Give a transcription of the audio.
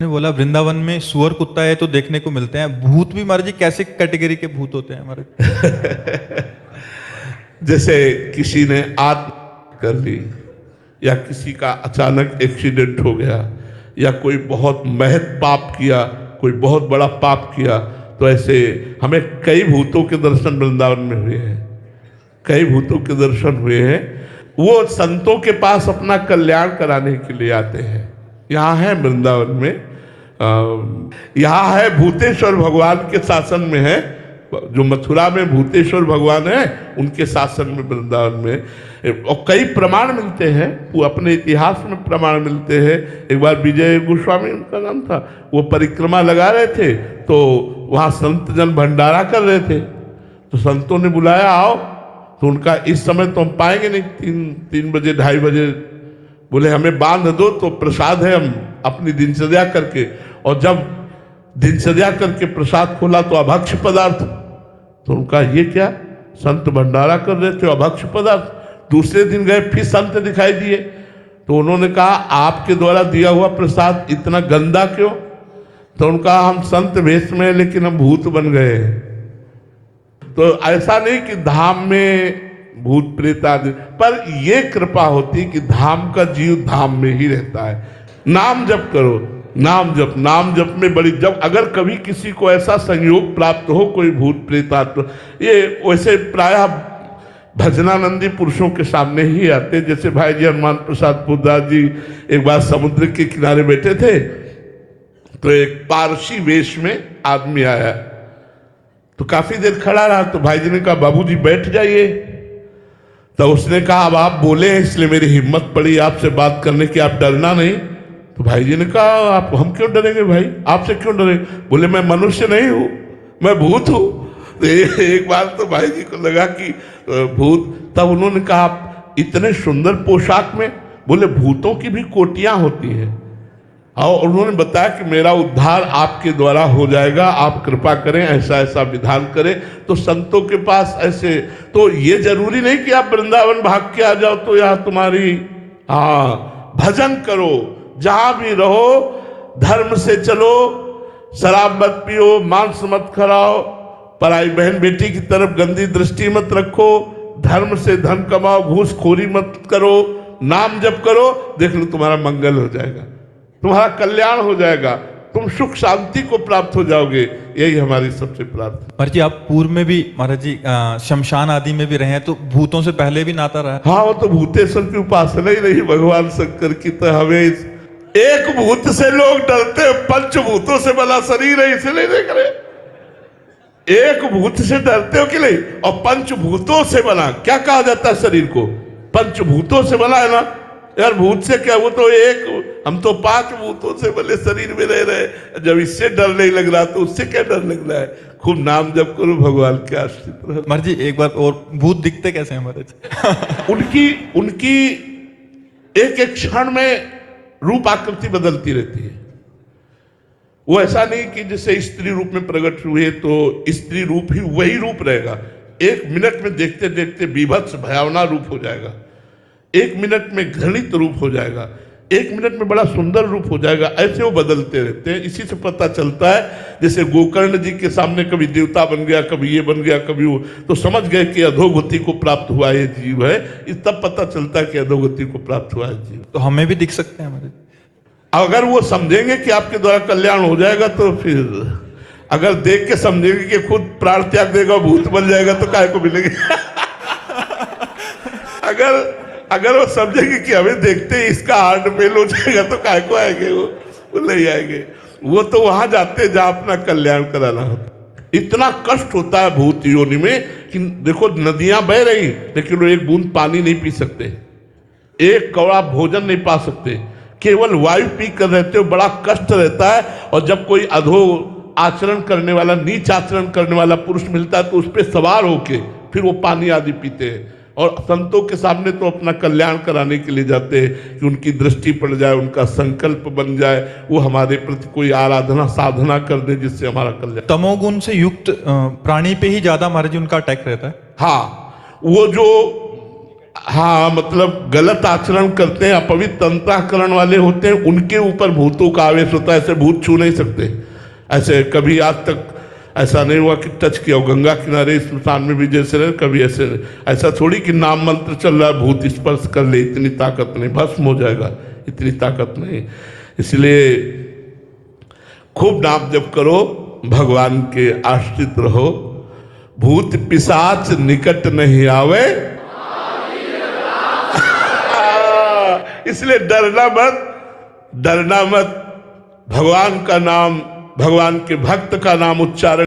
ने बोला वृंदावन में सुअर कुत्ता है तो देखने को मिलते हैं, भूत भी महाराज जी कैसे कैटेगरी के भूत होते हैं हमारे? जैसे किसी ने आत्महत्या कर ली, या किसी का अचानक एक्सीडेंट हो गया, या कोई बहुत महत पाप किया, कोई बहुत बड़ा पाप किया, तो ऐसे हमें कई भूतों के दर्शन वृंदावन में हुए हैं, कई भूतों के दर्शन हुए हैं। वो संतों के पास अपना कल्याण कराने के लिए आते हैं। यहाँ है वृंदावन में, यहाँ है भूतेश्वर भगवान के शासन में है, जो मथुरा में भूतेश्वर भगवान है उनके शासन में वृंदावन में। और कई प्रमाण मिलते हैं, वो अपने इतिहास में प्रमाण मिलते हैं। एक बार विजय गोस्वामी उनका नाम था, वो परिक्रमा लगा रहे थे, तो वहाँ संत जन भंडारा कर रहे थे, तो संतों ने बुलाया आओ, तो उनका इस समय तो हम पाएंगे नहीं, 3 बजे 2:30 बजे, बोले हमें बांध दो तो प्रसाद है, हम अपनी दिनचर्या करके। और जब दिनचर्या करके प्रसाद खोला तो अभक्ष पदार्थ, तो उनका ये क्या, संत भंडारा कर रहे थे अभक्ष पदार्थ। दूसरे दिन गए फिर संत दिखाई दिए, तो उन्होंने कहा आपके द्वारा दिया हुआ प्रसाद इतना गंदा क्यों? तो उनका हम संत वेश में लेकिन हम भूत बन गए हैं। तो ऐसा नहीं कि धाम में भूत प्रेत आदि, पर यह कृपा होती कि धाम का जीव धाम में ही रहता है। नाम जप करो, नाम जप में बड़ी, जब अगर कभी किसी को ऐसा संयोग प्राप्त हो कोई भूत प्रेत आत्मा, ये वैसे प्रायः भजनानंदी पुरुषों के सामने ही आते। जैसे भाई जी हनुमान प्रसाद पुरदास जी एक बार समुद्र के किनारे बैठे थे, तो एक पारसी वेश में आदमी आया, तो काफी देर खड़ा रहा, तो भाई जी ने कहा बाबूजी बैठ जाइए। तो उसने कहा अब आप बोले हैं इसलिए मेरी हिम्मत पड़ी आपसे बात करने की, आप डरना नहीं। तो भाई जी ने कहा आप, हम क्यों डरेंगे भाई, आपसे क्यों डरेंगे? बोले मैं मनुष्य नहीं हूं, मैं भूत हूं। तो एक बार तो भाई जी को लगा कि भूत, तब उन्होंने कहा आप इतने सुंदर पोशाक में, बोले भूतों की भी कोटियां होती हैं, और उन्होंने बताया कि मेरा उद्धार आपके द्वारा हो जाएगा, आप कृपा करें, ऐसा ऐसा विधान करें। तो संतों के पास ऐसे, तो ये जरूरी नहीं कि आप वृंदावन भाग के आ जाओ तो यहाँ तुम्हारी, हाँ भजन करो, जहां भी रहो धर्म से चलो, शराब मत पियो, मांस मत खाओ, पराई बहन बेटी की तरफ गंदी दृष्टि मत रखो, धर्म से धन कमाओ, घूसखोरी मत करो, नाम जप करो, देख लो तुम्हारा मंगल हो जाएगा, तुम्हारा कल्याण हो जाएगा, तुम सुख शांति को प्राप्त हो जाओगे। यही हमारी सबसे प्रार्थना। महाराज जी आप पूर्व में भी महाराज जी शमशान आदि में भी रहे हैं, तो भूतों से पहले भी नाता रहा है? हाँ, वो तो भूतेश्वर की उपासना ही रही भगवान शंकर की। तो हमें एक भूत से लोग डरते हैं, पंचभूतों से बना शरीर है इसलिए नहीं करे। एक भूत से डरते हो कि नहीं, और पंचभूतों से बना, क्या कहा जाता है शरीर को, पंचभूतों से बना है ना यार। भूत से क्या, वो तो एक, हम तो 5 भूतों से बने शरीर में रह रहे। जब इससे डर नहीं लग रहा तो उससे क्या डर लग रहा है? खूब नाम जप करो, भगवान के आश्रित रहो। महाराज जी एक बार और, भूत दिखते कैसे हैं महाराज? उनकी एक एक क्षण में रूप आकृति बदलती रहती है। वो ऐसा नहीं कि जैसे स्त्री रूप में प्रकट हुए तो स्त्री रूप ही वही रूप रहेगा, 1 मिनट में देखते देखते बीभत्स भयावना रूप हो जाएगा, 1 मिनट में घृणित रूप हो जाएगा, 1 मिनट में बड़ा सुंदर रूप हो जाएगा। ऐसे वो बदलते रहते हैं। इसी से पता चलता है, जैसे गोकर्ण जी के सामने कभी देवता बन गया, कभी ये बन गया, कभी वो, तो समझ गए कि अधोगति को प्राप्त हुआ ये जीव है। इस तब पता चलता है कि अधोगति को प्राप्त हुआ है जीव। तो हमें भी दिख सकते हैं महाराज? अगर वो समझेंगे कि आपके द्वारा कल्याण हो जाएगा तो फिर, अगर देख के समझेंगे कि खुद प्राण त्याग देगा, भूत बन जाएगा, तो काहे को मिलेंगे? अगर वो समझेंगे कि हमें देखते ही इसका हार्ट फेल हो जाएगा, तो काहे को आएंगे? वो नहीं आएंगे। वो तो वहां जाते हैं जहां अपना कल्याण कराना होता। इतना कष्ट होता है भूत योनि में कि देखो नदियां बह रही, लेकिन वो एक बूंद पानी नहीं पी सकते, एक कौड़ा भोजन नहीं पा सकते, केवल वायु पी कर रहते हो। बड़ा कष्ट रहता है। और जब कोई अधो आचरण करने वाला, नीच आचरण करने वाला पुरुष मिलता है तो उस पर सवार होके फिर वो पानी आदि पीते हैं। और संतों के सामने तो अपना कल्याण कराने के लिए जाते हैं कि उनकी दृष्टि पड़ जाए, उनका संकल्प बन जाए, वो हमारे प्रति कोई आराधना साधना कर दे जिससे हमारा कल्याण। तमोगुण से युक्त प्राणी पे ही ज्यादा महाराज जी उनका अटैक रहता है? हाँ, वो जो हाँ, मतलब गलत आचरण करते हैं, अपवित्र अंतःकरण वाले होते हैं, उनके ऊपर भूतों का आवेश होता है। ऐसे भूत छू नहीं सकते। ऐसे कभी आज तक ऐसा नहीं हुआ कि टच किया हो। गंगा किनारे स्मशान में भी जैसे रहे, कभी ऐसे नहीं। ऐसा थोड़ी कि नाम मंत्र चल रहा है, भूत स्पर्श कर ले, इतनी ताकत नहीं, भस्म हो जाएगा, इतनी ताकत नहीं। इसलिए खूब नाम जप करो, भगवान के आश्रित रहो, भूत पिशाच निकट नहीं आवे। इसलिए डरना मत, डरना मत। भगवान का नाम, भगवान के भक्त का नाम उच्चारण